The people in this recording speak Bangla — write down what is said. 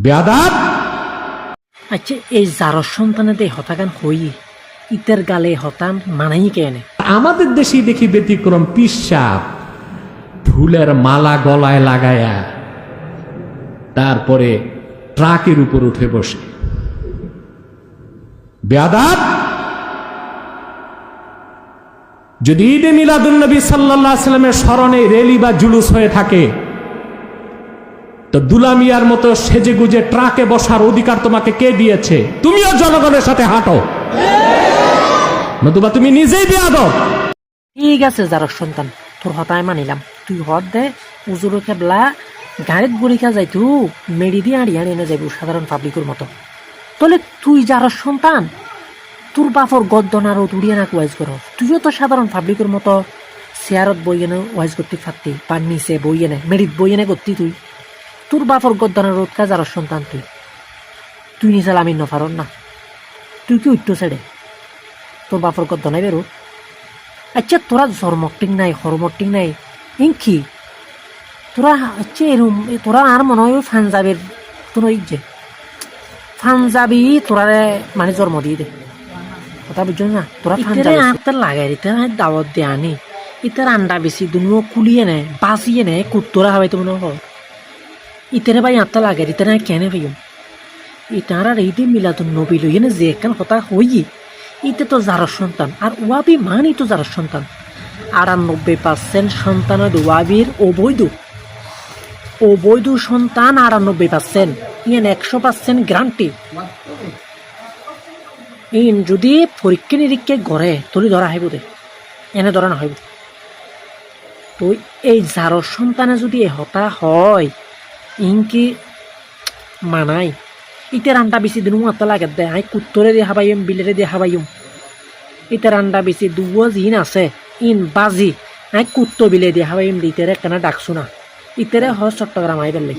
বেয়াদব। আচ্ছা এই যার সন্তানে দে হতাগান হই ইতের গালে হতান মানাই কেনে আমাদের দেশেই দেখি ব্যতিক্রম, পিসাব ফুলের মালা গলায় লাগায়া তারপরে ট্রাকের উপর উঠে বসে। বেয়াদব। যদি ঈদে মিলাদুন নবী সাল্লাল্লাহু আলাইহি সাল্লামের স্মরণে র্যালি বা জুলুস হয়ে থাকে তো দুলামিয়ার মতো সেজে গুজে ট্রাকে বসার অধিকার তোমাকে কে দিয়েছে? তুমিও জনগণের সাথে হাঁটো, নতুবা তুমি নিজেই বেয়াদব। ঠিক আছে যার সন্তান তোর হতায় মানিলাম, তুই হত দে উজুর কেবলা গাড়িত গড়িকা যাইতু মেডি দিয়ে আড়ি আড়ি এনে যাইব সাধারণ পাবলিকের মতো। তাহলে তুই যার সন্তান তোর বাপর গদ্দনার উড়িয়ে না ওয়াইজ কর, তুইও তো সাধারণ পাবলিকের মতো চেয়ারত বই এনে ওয়াইজ করতে পারতি, বা নিচে বই এনে মেডিত বই এনে করতি। তুই তোর বাপর গদ্দনার রোধ কাজ যার সন্তান তুই তুই নিচাল আমি নফারন না, তুই কি উঠতো ছেড়ে তোর বাপর গদ্দনাই বেরো। আচ্ছা তোরা জন্মটিং নাই হরমটিং নাই ইনকি তোরা আচ্ছা এরম তোরা আর মনে হয় পাঞ্জাবের তোর ওই যে পাঞ্জাবি তোরা মানে জন্ম দিয়ে দে কথা বুঝছো না? তোরা পাঞ্জাবি আত্মার লাগাই রে দাওয়াত দিয়ে আনি ইতার আন্ডা বেশি দুনিও কুলিয়ে নেয় বাঁচিয়ে নেয় কুত্তরা হবাই তো মনে হয় ইতারে ভাই আত্মা লাগাই ইতারা কেনে ভাইম ইতার আর এইটি মিলাদুন নবী লইয়ে না যে একখান কথা হই ইতে তো যার সন্তান আর ওয়াবি মানই তো যার সন্তান। ৯৮% সন্তানের ওয়াবির অবৈধ সন্তান ৯৮%, ইয়েন ১০০% গ্যারান্টি। ইন যদি পরীক্ষা নিরীক্ষা করে তোর ধরা হইব দে, এনে ধরা না হইব। তো এই যার সন্তানে যদি হতা হয় ইনকি মানাই ইটার আন্ডা বেশি দিন মাত্রা লাগে দে আই কুত্তরে দিয়ে হাবাইম বিলেরে দিয়ে হাবাইম ইটার আন্ডা বেশি দুয়া জিন আছে ইন বাজি আই কুত্তো বিলে দিয়ে হাবাইম দিতে কেনা ডাকছু না ইতারে হ চট্টগ্রাম আই বেললে।